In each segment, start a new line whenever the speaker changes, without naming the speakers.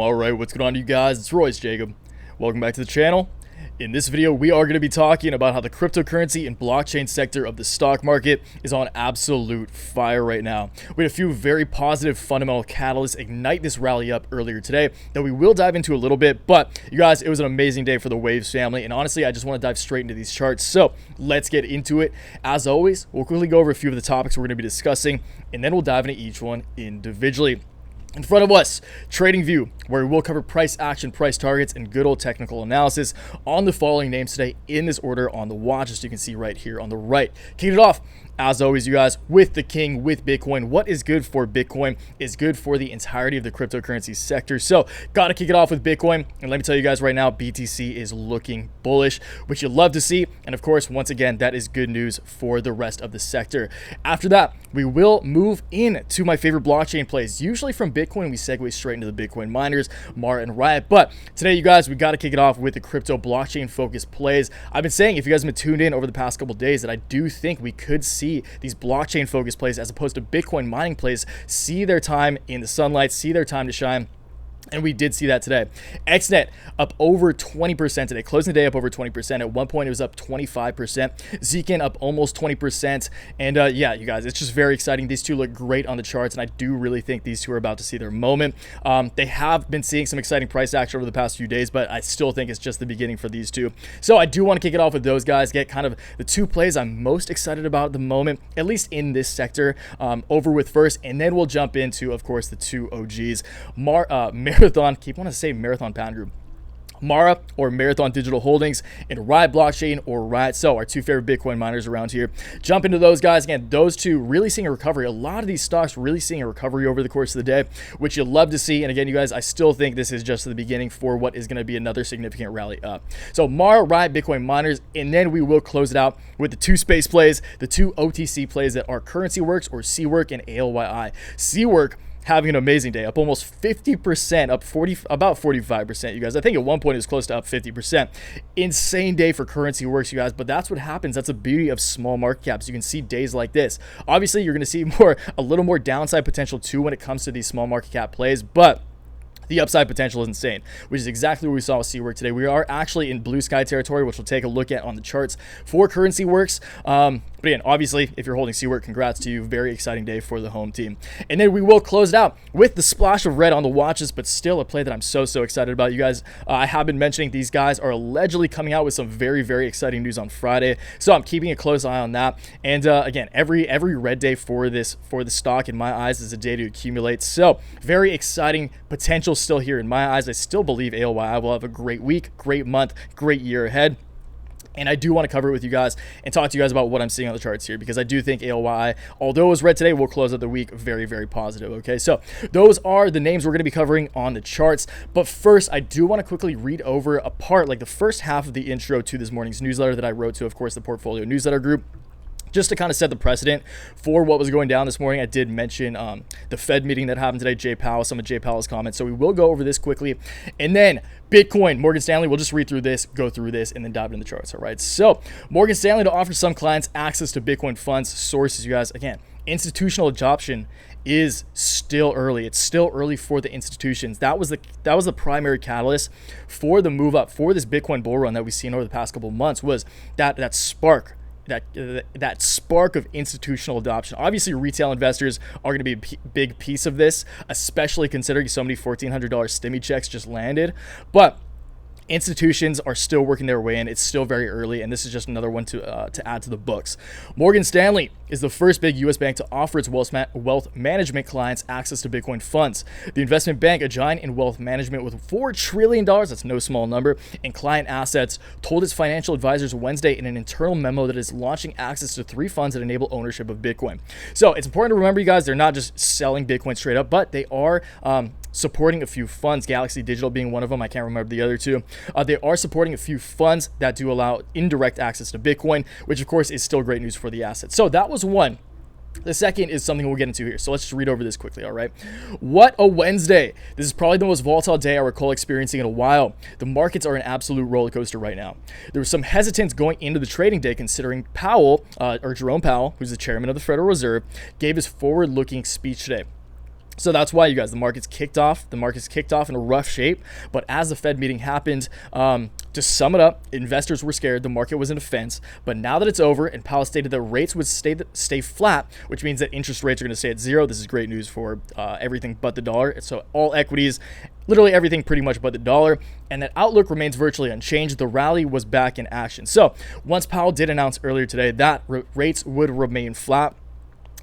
Alright, what's going on, you guys? It's Royce Jacob. Welcome back to the channel. In this video, we are going to be talking about how the cryptocurrency and blockchain sector of the stock market is on absolute fire right now. We had a few very positive fundamental catalysts ignite this rally up earlier today that we will dive into a little bit. But you guys, it was an amazing day for the Waves family. And honestly, I just want to dive straight into these charts. So let's get into it. As always, we'll quickly go over a few of the topics we're going to be discussing, and then we'll dive into each one individually. In front of us, TradingView, where we will cover price action, price targets, and good old technical analysis on the following names today in this order on the watch, as you can see right here on the right. Kicking it off, as always, you guys, with the king, with Bitcoin. What is good for Bitcoin is good for the entirety of the cryptocurrency sector. So, gotta kick it off with Bitcoin. And let me tell you guys right now, BTC is looking bullish, which you love to see. And of course, once again, that is good news for the rest of the sector. After that, we will move in to my favorite blockchain plays. Usually from Bitcoin, we segue straight into the Bitcoin miners, Mara and Riot. But today, you guys, we got to kick it off with the crypto blockchain focused plays. I've been saying, if you guys have been tuned in over the past couple of days, that I do think we could see these blockchain focused plays as opposed to Bitcoin mining plays see their time in the sunlight, see their time to shine. And we did see that today. XNET up over 20% today, closing the day up over 20%. At one point, it was up 25%. ZKIN up almost 20%. And yeah, you guys, it's just very exciting. These two look great on the charts, and I do really think these two are about to see their moment. They have been seeing some exciting price action over the past few days, but I still think it's just the beginning for these two. So I do want to kick it off with those guys, get kind of the two plays I'm most excited about at the moment, at least in this sector, over with first. And then we'll jump into, of course, the two OGs. Marathon, keep wanting to say Marathon Pound Group. Mara, or Marathon Digital Holdings, and Riot Blockchain, or Riot. So our two favorite Bitcoin miners around here. Jump into those guys. Again, those two really seeing a recovery. A lot of these stocks really seeing a recovery over the course of the day, which you'll love to see. And again, you guys, I still think this is just the beginning for what is going to be another significant rally up. So Mara, Riot, Bitcoin miners, and then we will close it out with the two space plays, the two OTC plays that are CurrencyWorks, or CWRK, and ALYI. CWRK having an amazing day, up almost 50%, up about 45%, you guys. I think at one point it was close to up 50%. Insane day for CurrencyWorks, you guys, but that's what happens. That's the beauty of small market caps. You can see days like this. Obviously, you're going to see a little more downside potential too when it comes to these small market cap plays, but the upside potential is insane, which is exactly what we saw with CWRK today. We are actually in blue sky territory, which we'll take a look at on the charts for CurrencyWorks. But again, obviously, if you're holding CWRK, congrats to you. Very exciting day for the home team. And then we will close it out with the splash of red on the watches, but still a play that I'm so excited about. You guys, I have been mentioning these guys are allegedly coming out with some very exciting news on Friday. So I'm keeping a close eye on that. And again, every red day for the stock in my eyes is a day to accumulate. So very exciting potential still here in my eyes. I still believe ALYI will have a great week, great month, great year ahead. And I do want to cover it with you guys and talk to you guys about what I'm seeing on the charts here, because I do think ALYI, although it was red today, will close out the week very positive. Okay, so those are the names we're going to be covering on the charts. But first, I do want to quickly read over a part, like the first half of the intro to this morning's newsletter that I wrote to, of course, the portfolio newsletter group. Just to kind of set the precedent for what was going down this morning, I did mention the Fed meeting that happened today, Jay Powell, some of Jay Powell's comments. So we will go over this quickly. And then Bitcoin, Morgan Stanley, we'll just read through this, go through this, and then dive into the charts. All right. So Morgan Stanley to offer some clients access to Bitcoin funds. Sources, you guys, again, institutional adoption is still early. It's still early for the institutions. That was the primary catalyst for the move up for this Bitcoin bull run that we've seen over the past couple of months, was that spark. That spark of institutional adoption. Obviously, retail investors are going to be a big piece of this, especially considering so many $1,400 stimmy checks just landed. But institutions are still working their way in. It's still very early, and this is just another one to add to the books. Morgan Stanley is the first big U.S. bank to offer its wealth management clients access to Bitcoin funds. The investment bank, a giant in wealth management with $4 trillion, that's no small number, in client assets, told its financial advisors Wednesday in an internal memo that is launching access to 3 funds that enable ownership of Bitcoin. So it's important to remember, you guys, they're not just selling Bitcoin straight up, but they are supporting a few funds, Galaxy Digital being one of them. I can't remember the other two. They are supporting a few funds that do allow indirect access to Bitcoin, which of course is still great news for the asset. So that was one. The second is something we'll get into here. So let's just read over this quickly, all right? What a Wednesday. This is probably the most volatile day I recall experiencing in a while. The markets are an absolute roller coaster right now. There was some hesitance going into the trading day considering Jerome Powell, who's the chairman of the Federal Reserve, gave his forward-looking speech today. So that's why, you guys, the market's kicked off in a rough shape. But as the Fed meeting happened, to sum it up, investors were scared. The market was in a fence. But now that it's over, and Powell stated that rates would stay flat, which means that interest rates are going to stay at zero. This is great news for everything but the dollar. So all equities, literally everything pretty much but the dollar. And that outlook remains virtually unchanged. The rally was back in action. So once Powell did announce earlier today that rates would remain flat,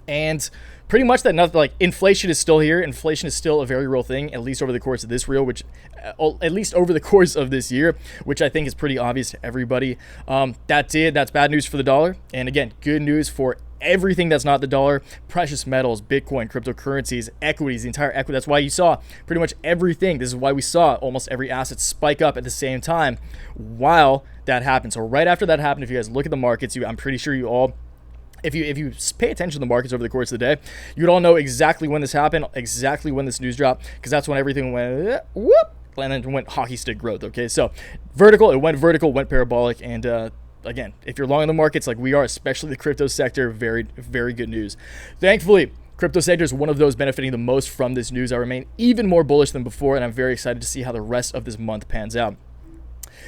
and pretty much that nothing, like, inflation is still here. Inflation is still a very real thing, at least over the course of this at least over the course of this year, which I think is pretty obvious to everybody. That's bad news for the dollar. And again, good news for everything that's not the dollar: precious metals, Bitcoin, cryptocurrencies, equities, the entire equity. That's why you saw pretty much everything. This is why we saw almost every asset spike up at the same time while that happened. So right after that happened, if you guys look at the markets, I'm pretty sure you all, if you pay attention to the markets over the course of the day, you would all know exactly when this happened, exactly when this news dropped, because that's when everything went whoop, and then went hockey stick growth. Okay, so it went parabolic, and again, if you're long in the markets like we are, especially the crypto sector, very, very good news. Thankfully, crypto sector is one of those benefiting the most from this news. I remain even more bullish than before, and I'm very excited to see how the rest of this month pans out.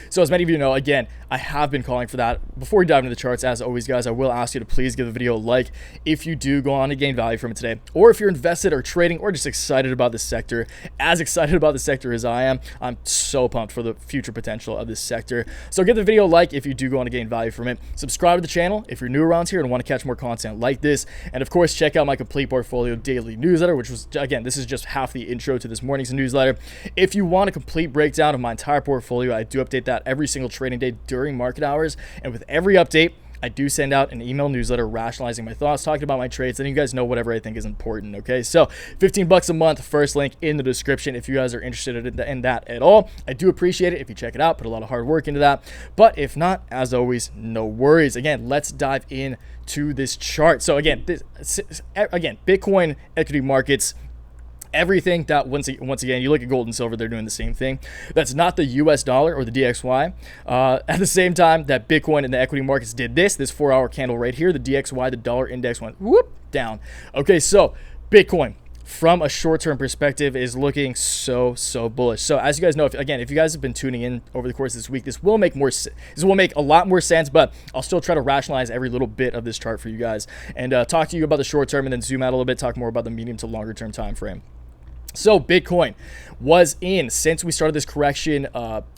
So as many of you know, again, I have been calling for that. Before we dive into the charts, as always, guys, I will ask you to please give the video a like if you do go on to gain value from it today, or if you're invested or trading or just excited about this sector, as excited about the sector as I am. I'm so pumped for the future potential of this sector. So give the video a like if you do go on to gain value from it. Subscribe to the channel if you're new around here and want to catch more content like this. And of course, check out my complete portfolio daily newsletter, which was, again, this is just half the intro to this morning's newsletter. If you want a complete breakdown of my entire portfolio, I do update that every single trading day during market hours, and with every update I do send out an email newsletter rationalizing my thoughts, talking about my trades, and you guys know whatever I think is important. Okay, so $15 a month, first link in the description if you guys are interested in that at all. I do appreciate it if you check it out, put a lot of hard work into that. But if not, as always, no worries. Again, let's dive in to this chart. So again, Bitcoin, equity markets, everything that once again, you look at gold and silver, they're doing the same thing. That's not the US dollar or the DXY. At the same time that Bitcoin and the equity markets did this 4-hour candle right here, the DXY, the dollar index, went whoop down. Okay, so Bitcoin from a short-term perspective is looking so bullish. So as you guys know, if you guys have been tuning in over the course of this week, this will make a lot more sense, but I'll still try to rationalize every little bit of this chart for you guys and talk to you about the short term, and then zoom out a little bit, talk more about the medium to longer term time frame. So Bitcoin was in, since we started this correction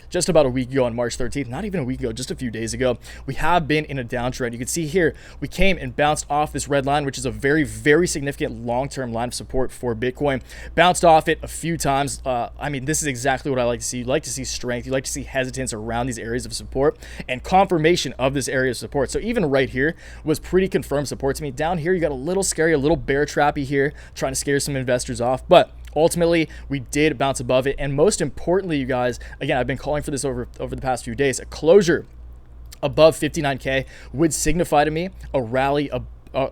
just about a week ago on March 13th, not even a week ago, just a few days ago, we have been in a downtrend. You can see here, we came and bounced off this red line, which is a very, very significant long-term line of support for Bitcoin. Bounced off it a few times. I mean, this is exactly what I like to see. You like to see strength. You like to see hesitance around these areas of support and confirmation of this area of support. So even right here was pretty confirmed support to me. Down here, you got a little scary, a little bear trappy here, trying to scare some investors off, but ultimately, we did bounce above it, and most importantly, you guys, again, I've been calling for this over the past few days. A closure above 59K would signify to me a rally,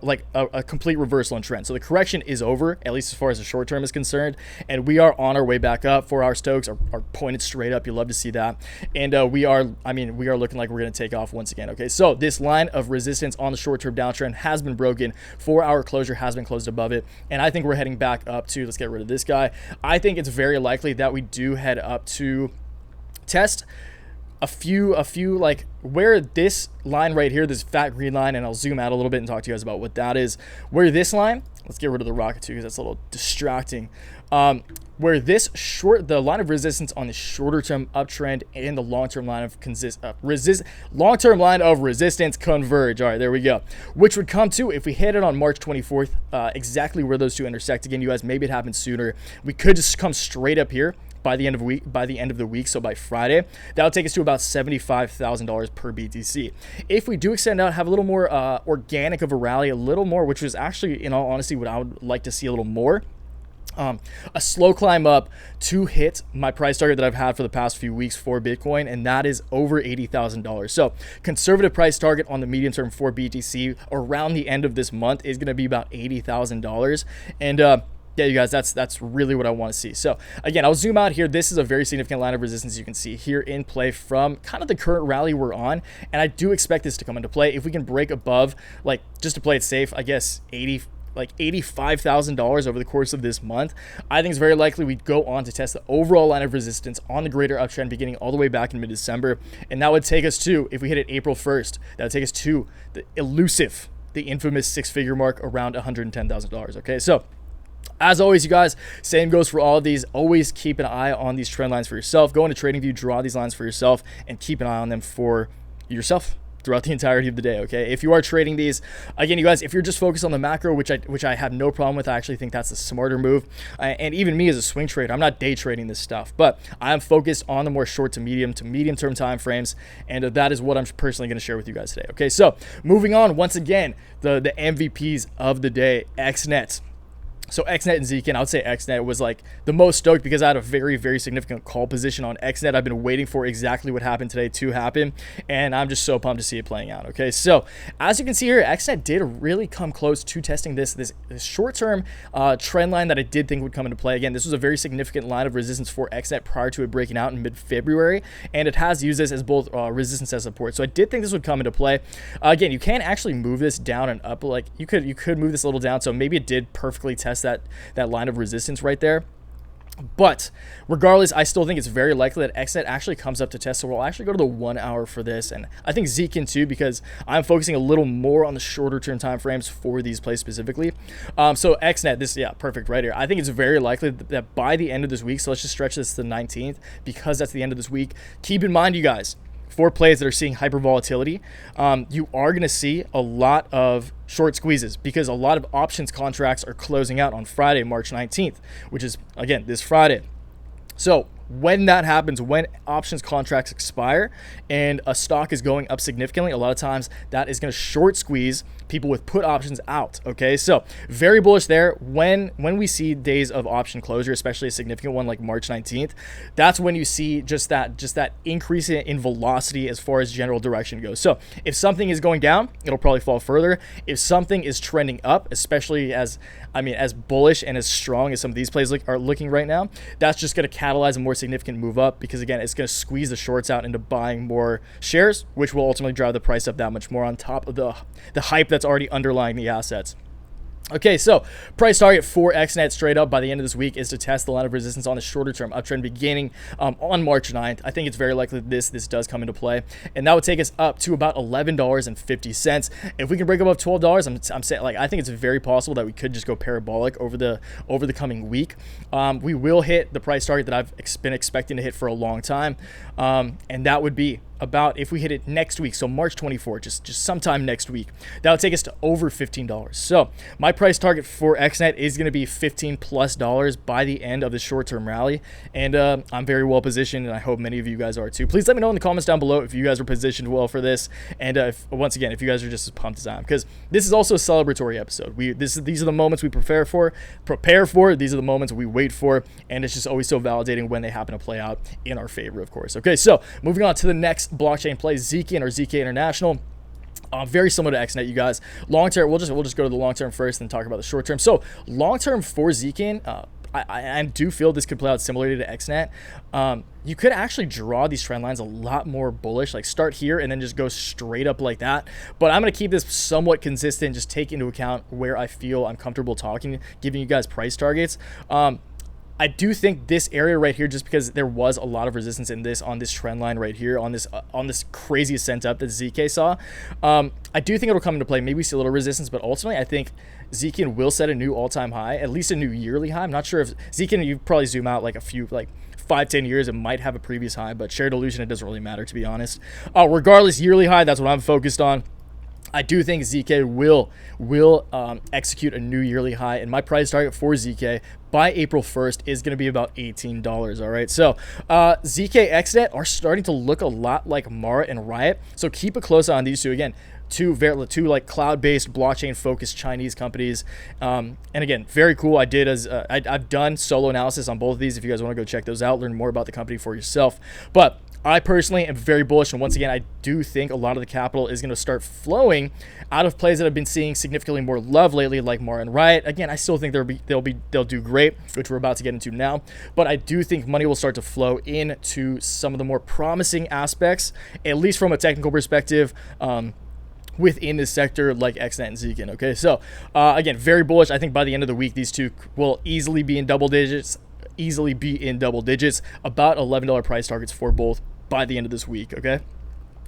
like a complete reversal in trend. So the correction is over, at least as far as the short term is concerned, and we are on our way back up. 4-hour Stokes are pointed straight up. You love to see that, and we are looking like we're going to take off once again. Okay, so this line of resistance on the short term downtrend has been broken. 4-hour closure has been closed above it, and I think we're heading back up to, let's get rid of this guy. I think it's very likely that we do head up to test a few like where this line right here, this fat green line, and I'll zoom out a little bit and talk to you guys about what that is. Where this line, let's get rid of the rocket too because that's a little distracting. Where the line of resistance on the shorter term uptrend and the long-term line of resistance converge. All right, there we go. Which would come to, if we hit it on March 24th, exactly where those two intersect. Again, you guys, maybe it happens sooner. We could just come straight up here by the end of the week, so by Friday. That'll take us to about $75,000 per BTC. If we do extend out, have a little more organic of a rally, a little more, which was actually, in all honesty, what I would like to see a little more. A slow climb up to hit my price target that I've had for the past few weeks for Bitcoin, and that is over $80,000. So conservative price target on the medium term for BTC around the end of this month is going to be about $80,000. And yeah, you guys, that's really what I want to see. So again, I'll zoom out here. This is a very significant line of resistance you can see here in play from kind of the current rally we're on, and I do expect this to come into play. If we can break above, like, just to play it safe, I guess like $85,000 over the course of this month, I think it's very likely we'd go on to test the overall line of resistance on the greater uptrend beginning all the way back in mid-December. And that would take us to, if we hit it April 1st, that would take us to the elusive, the infamous six-figure mark around $110,000. Okay, so as always, you guys, same goes for all of these. Always keep an eye on these trend lines for yourself. Go into TradingView, draw these lines for yourself, and keep an eye on them for yourself throughout the entirety of the day. Okay, if you are trading these, again, you guys, if you're just focused on the macro, which I have no problem with, I actually think that's the smarter move. And even me as a swing trader, I'm not day trading this stuff, but I am focused on the more short to medium term time frames, and that is what I'm personally going to share with you guys today. Okay, so moving on, once again, the MVPs of the day, XNET. So XNET and ZKIN, I would say XNET was like the most stoked because I had a very, very significant call position on XNET. I've been waiting for exactly what happened today to happen, and I'm just so pumped to see it playing out. Okay, so as you can see here, XNET did really come close to testing this short-term trend line that I did think would come into play. Again, this was a very significant line of resistance for XNET prior to it breaking out in mid-February, and it has used this as both resistance as support. So I did think this would come into play. Again, you can actually move this down and up. Like you could move this a little down, so maybe it did perfectly test that line of resistance right there. But regardless, I still think it's very likely that XNET actually comes up to test. So we'll actually go to the 1 hour for this, and I think ZKIN too, because I'm focusing a little more on the shorter term time frames for these plays specifically. So XNET, this, yeah, perfect right here. I think it's very likely that by the end of this week, so let's just stretch this to the 19th because that's the end of this week. Keep in mind, you guys, for plays that are seeing hyper volatility, you are going to see a lot of short squeezes because a lot of options contracts are closing out on Friday, March 19th, which is, again, this Friday. So when that happens, when options contracts expire and a stock is going up significantly, a lot of times that is going to short squeeze people with put options out. Okay, so very bullish there. When we see days of option closure, especially a significant one like March 19th, that's when you see just that increase in velocity as far as general direction goes. So if something is going down, it'll probably fall further. If something is trending up, especially as bullish and as strong as some of these plays are looking right now, that's just going to catalyze a more significant move up because, again, it's going to squeeze the shorts out into buying more shares, which will ultimately drive the price up that much more on top of the hype that's already underlying the assets. Okay, so price target for XNET straight up by the end of this week is to test the line of resistance on the shorter term uptrend beginning on March 9th. I think it's very likely this does come into play, and that would take us up to about $11.50. If we can break above $12, I'm saying, like, I think it's very possible that we could just go parabolic over the coming week. We will hit the price target that I've been expecting to hit for a long time, and that would be about, if we hit it next week, so March 24th, just sometime next week, that would take us to over $15. So my price target for XNET is going to be $15+ by the end of the short-term rally, and I'm very well positioned, and I hope many of you guys are too. Please let me know in the comments down below if you guys are positioned well for this, and once again, if you guys are just as pumped as I am, because this is also a celebratory episode. These are the moments we prepare for. These are the moments we wait for, and it's just always so validating when they happen to play out in our favor, of course. Okay, so moving on to the next blockchain play, ZKIN or ZK International. Very similar to XNET, you guys. Long term, we'll just go to the long term first and talk about the short term. So long term for ZKIN, I do feel this could play out similarly to XNET. You could actually draw these trend lines a lot more bullish, like start here and then just go straight up like that. But I'm going to keep this somewhat consistent, just take into account where I feel I'm comfortable talking, giving you guys price targets. I do think this area right here, just because there was a lot of resistance in this on this trend line right here, on this crazy ascent up that ZK saw, I do think it'll come into play. Maybe we see a little resistance, but ultimately I think ZKIN will set a new all-time high, at least a new yearly high. I'm not sure if ZKIN, you probably zoom out like a few, like 5-10 years, it might have a previous high, but shared illusion, it doesn't really matter, to be honest. Regardless, yearly high, that's what I'm focused on. I do think ZK will execute a new yearly high, and my price target for ZK by April 1st is going to be about $18. All right, so ZK XNET are starting to look a lot like Mara and Riot, so keep a close eye on these two. Again, two like cloud-based, blockchain-focused Chinese companies, and again, very cool. I've done solo analysis on both of these. If you guys want to go check those out, learn more about the company for yourself. But I personally am very bullish, and once again, I do think a lot of the capital is going to start flowing out of plays that have been seeing significantly more love lately, like Mara and Riot. Again, I still think they'll do great, which we're about to get into now. But I do think money will start to flow into some of the more promising aspects, at least from a technical perspective. within this sector like XNET and ZKIN. Okay, so again, very bullish. I think by the end of the week, these two will easily be in double digits. About $11 price targets for both by the end of this week. Okay.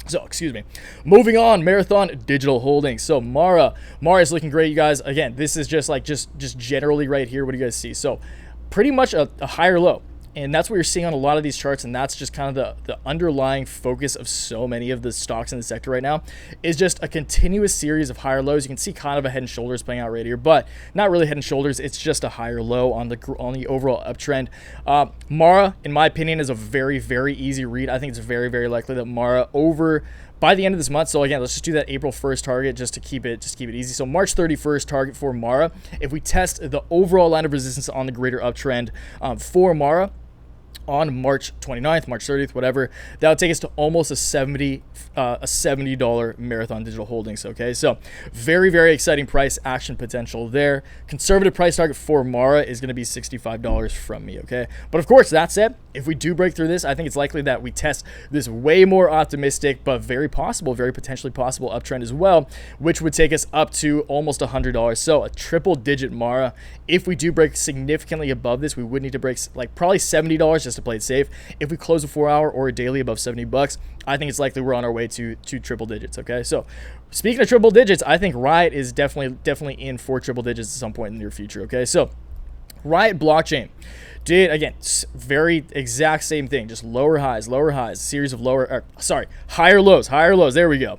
So, excuse me. Moving on, Marathon Digital Holdings. So, Mara is looking great, you guys. Again, this is just generally right here. What do you guys see? So, pretty much a higher low. And that's what you're seeing on a lot of these charts, and that's just kind of the underlying focus of so many of the stocks in the sector right now, is just a continuous series of higher lows. You can see kind of a head and shoulders playing out right here, but not really head and shoulders. It's just a higher low on the overall uptrend. Mara, in my opinion, is a very, very easy read. I think it's very, very likely that Mara by the end of this month. So again, let's just do that April 1st target just to keep it easy. So March 31st target for Mara. If we test the overall line of resistance on the greater uptrend for Mara on March 29th, March 30th, whatever, that would take us to almost a $70 Marathon Digital Holdings. Okay, so very, very exciting price action potential there. Conservative price target for Mara is going to be $65 from me. Okay, but of course, that said, if we do break through this, I think it's likely that we test this way more optimistic, but very potentially possible uptrend as well, which would take us up to almost $100. So a triple digit Mara. If we do break significantly above this, we would need to break like probably $70 just to play it safe. If we close a 4-hour or a daily above $70, I think it's likely we're on our way to triple digits. Okay, so speaking of triple digits, I think RIOT is definitely in for triple digits at some point in the near future. Okay, so RIOT blockchain did, again, very exact same thing, just lower highs, series of higher lows. There we go.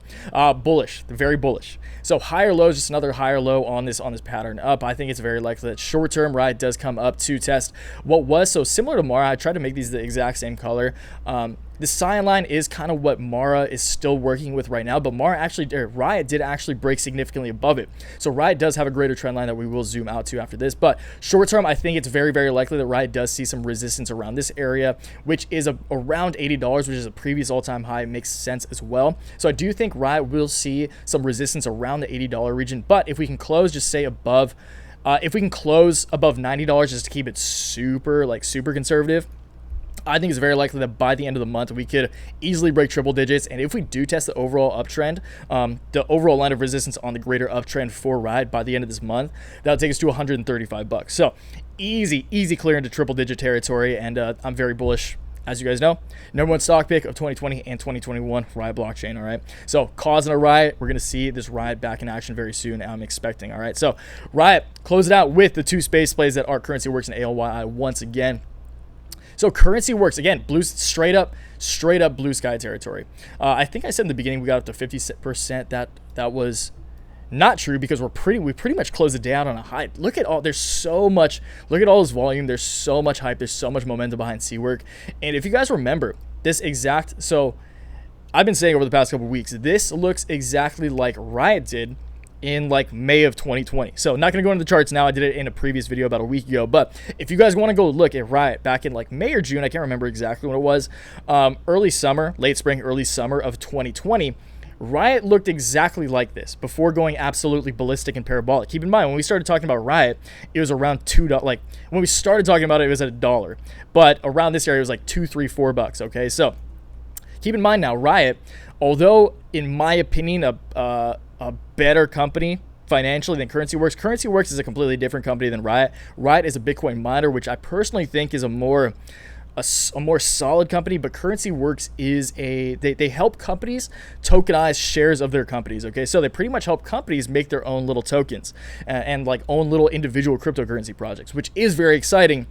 Bullish, very bullish. So higher lows, just another higher low on this pattern up. I think it's very likely that short term RIOT does come up to test what was so similar to Mara. I tried to make these the exact same color. The cyan line is kind of what Mara is still working with right now, but RIOT did actually break significantly above it. So RIOT does have a greater trend line that we will zoom out to after this. But short term, I think it's very, very likely that RIOT does see some resistance around this area, which is around $80, which is a previous all-time high. It makes sense as well. So I do think RIOT will see some resistance around the $80 region. But if we can close, just say above, if we can close above $90 just to keep it super conservative, I think it's very likely that by the end of the month, we could easily break triple digits. And if we do test the overall uptrend, the overall line of resistance on the greater uptrend for RIOT by the end of this month, that'll take us to $135. So easy clear into triple digit territory. And I'm very bullish, as you guys know. #1 stock pick of 2020 and 2021, RIOT blockchain. All right. So causing a RIOT, we're going to see this RIOT back in action very soon. I'm expecting. All right. So RIOT, close it out with the two space plays that are Currency Works and ALYI once again. So Currency Works, again, straight up blue sky territory. I think I said in the beginning we got up to 50%. That was not true because we pretty much closed it down on a high. Look at all this volume. There's so much hype. There's so much momentum behind CWRK. And if you guys remember so I've been saying over the past couple of weeks, this looks exactly like RIOT did in like May of 2020. So not going to go into the charts now. I did it in a previous video about a week ago. But if you guys want to go look at RIOT back in like May or June, I can't remember exactly when it was, late spring, early summer of 2020, RIOT looked exactly like this before going absolutely ballistic and parabolic. Keep in mind, when we started talking about RIOT, it was around $2. Like when we started talking about it, it was at $1. But around this area, it was like $2, $3, $4. Okay, so keep in mind now, RIOT, although in my opinion, a better company financially than Currency Works. Currency Works is a completely different company than RIOT. RIOT is a Bitcoin miner, which I personally think is a more solid company, but Currency Works is they help companies tokenize shares of their companies. Okay, so they pretty much help companies make their own little tokens and like own little individual cryptocurrency projects, which is very exciting.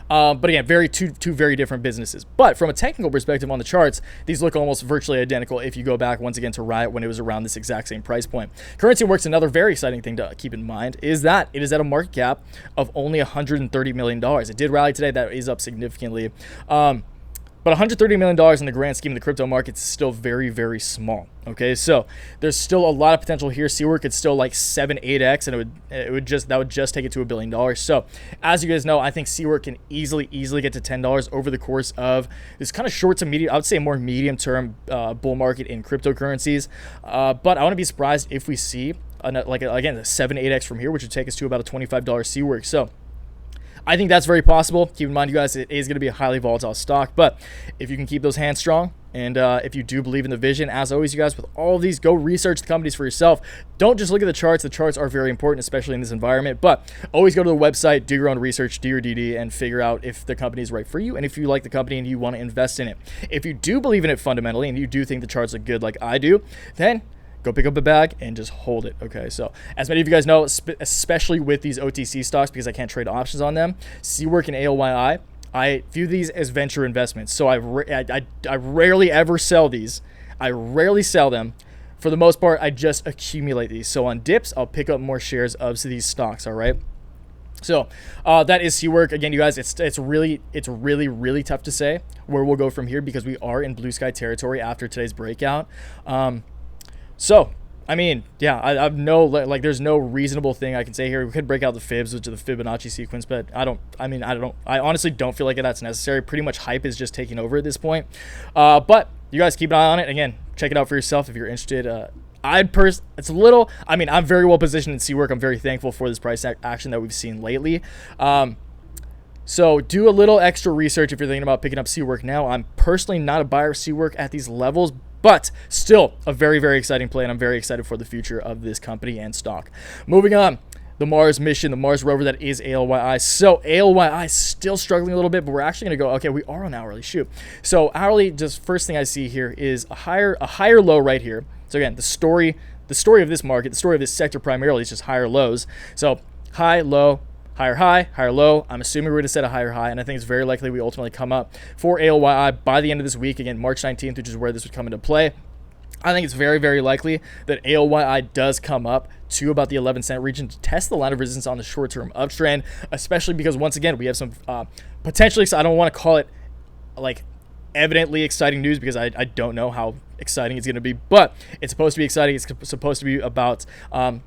But again, two very different businesses. But from a technical perspective on the charts, these look almost virtually identical if you go back once again to RIOT when it was around this exact same price point. Currency Works, another very exciting thing to keep in mind is that it is at a market cap of only $130 million. It did rally today. That is up significantly. But $130 million in the grand scheme of the crypto markets is still very, very small. Okay, so there's still a lot of potential here. CWRK could still like 7-8x, and that would just take it to $1 billion. So as you guys know, I think CWRK can easily get to $10 over the course of this kind of short to medium, I would say more medium term bull market in cryptocurrencies. But I wouldn't be surprised if we see again a 7-8x from here, which would take us to about a $25 CWRK. So I think that's very possible. Keep in mind, you guys, it is going to be a highly volatile stock, but if you can keep those hands strong, And if you do believe in the vision, as always, you guys, with all of these, go research the companies for yourself. Don't just look at the charts. The charts are very important, especially in this environment. But always go to the website, do your own research, do your DD, and figure out if the company is right for you and if you like the company and you want to invest in it. If you do believe in it fundamentally and you do think the charts are good like I do, then go pick up a bag and just hold it. Okay, so as many of you guys know, especially with these OTC stocks, because I can't trade options on them, CWRK and ALYI, I view these as venture investments. So I rarely ever sell these. I rarely sell them. For the most part, I just accumulate these. So on dips, I'll pick up more shares of these stocks. All right. So that is CWRK. Again, you guys, it's really tough to say where we'll go from here because we are in blue sky territory after today's breakout. So I mean, yeah, I've no, like, there's no reasonable thing I can say here. We could break out the fibs, which are the Fibonacci sequence, but I honestly don't feel like that's necessary. Pretty much hype is just taking over at this point. But you guys keep an eye on it. Again, check it out for yourself if you're interested. It's a little, I'm very well positioned in CWRK. I'm very thankful for this price action that we've seen lately. So do a little extra research if you're thinking about picking up CWRK now. I'm personally not a buyer of CWRK at these levels, but still a very, very exciting play, and I'm very excited for the future of this company and stock. Moving on, the Mars mission, the Mars rover that is ALYI. So ALYI is still struggling a little bit, but we're actually going to go, okay, we are on hourly, shoot. So hourly, just first thing I see here is a higher low right here. So again, the story of this market, the story of this sector primarily is just higher lows. So high, low, higher low. I'm assuming we're going to set a higher high, and I think it's very likely we ultimately come up for ALYI by the end of this week. Again, March 19th, which is where this would come into play. I think it's very, very likely that ALYI does come up to about the 11-cent region to test the line of resistance on the short-term uptrend, especially because, once again, we have some potentially, I don't want to call it like evidently exciting news because I don't know how exciting it's going to be, but it's supposed to be exciting. It's supposed to be about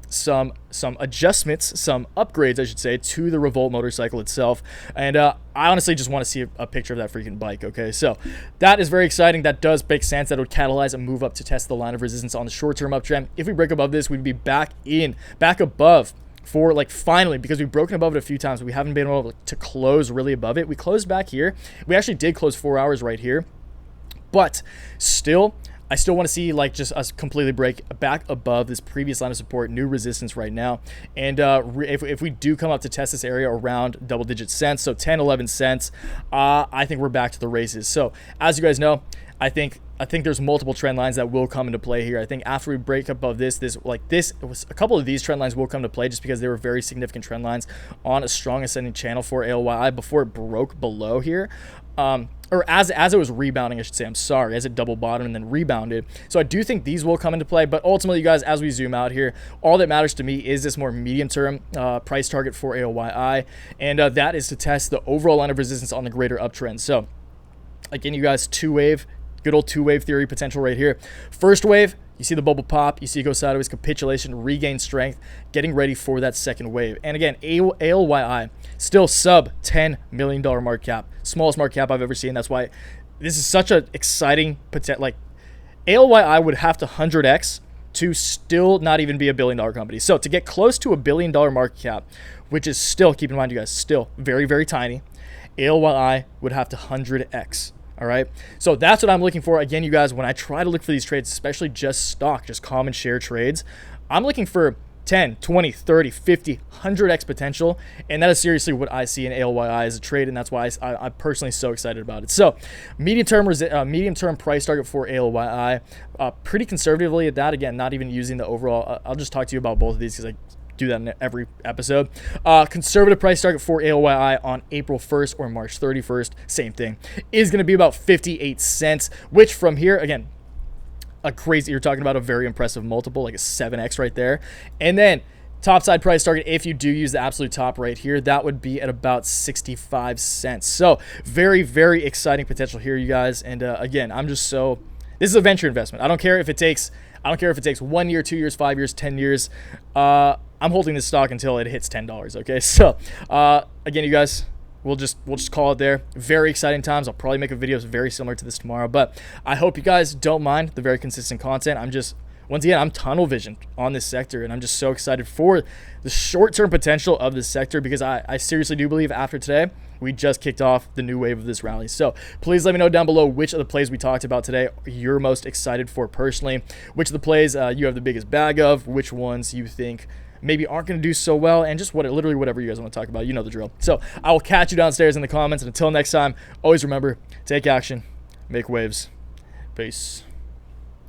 some adjustments, some upgrades, I should say, to the Revolt motorcycle itself. And I honestly just want to see a picture of that freaking bike. Okay, so that is very exciting. That does make sense. That would catalyze a move up to test the line of resistance on the short-term uptrend. If we break above this, we'd be back above for, like, finally, because we've broken above it a few times, but we haven't been able to close really above it. We closed back here. We actually did close 4 hours right here, but still, I still want to see, like, just us completely break back above this previous line of support, new resistance right now. And if we do come up to test this area around double-digit cents, so 10, 11 cents, I think we're back to the races. So as you guys know, I think there's multiple trend lines that will come into play here. I think after we break above this, a couple of these trend lines will come to play just because they were very significant trend lines on a strong ascending channel for ALYI before it broke below here. Or as it was rebounding, I should say, as it double bottomed and then rebounded. So I do think these will come into play, but ultimately, you guys, as we zoom out here, all that matters to me is this more medium-term price target for ALYI, and that is to test the overall line of resistance on the greater uptrend. So again, you guys, good old two-wave theory potential right here. First wave, you see the bubble pop, you see it go sideways, capitulation, regain strength, getting ready for that second wave. And again, ALYI, still sub $10 million market cap, smallest market cap I've ever seen. That's why this is such an exciting potential. Like, ALYI would have to 100x to still not even be a $1 billion company. So to get close to a $1 billion market cap, which is still, keep in mind, you guys, still very, very tiny, ALYI would have to 100x. All right, so that's what I'm looking for. Again, you guys, when I try to look for these trades, especially just stock, just common share trades, I'm looking for 10, 20, 30, 50, 100x potential, and that is seriously what I see in ALYI as a trade, and that's why I'm personally so excited about it. So medium-term price target for ALYI, pretty conservatively at that. Again, not even using the overall. I'll just talk to you about both of these because I do that in every episode. Conservative price target for ALYI on April 1st or March 31st, same thing, is going to be about 58 cents, which from here, again, you're talking about a very impressive multiple, like a 7x right there. And then topside price target, if you do use the absolute top right here, that would be at about 65 cents. So very, very exciting potential here, you guys. And again, this is a venture investment. I don't care if it takes 1 year, 2 years, 5 years, 10 years. I'm holding this stock until it hits $10. Okay, so again, you guys, we'll just call it there. Very exciting times. I'll probably make a video very similar to this tomorrow, but I hope you guys don't mind the very consistent content. Once again, I'm tunnel visioned on this sector, and I'm just so excited for the short-term potential of this sector because I seriously do believe after today, We just kicked off the new wave of this rally. So please let me know down below which of the plays we talked about today you're most excited for personally, which of the plays you have the biggest bag of, which ones you think maybe aren't going to do so well, and just literally whatever you guys want to talk about. You know the drill. So I will catch you downstairs in the comments, and until next time, always remember, take action, make waves. Peace.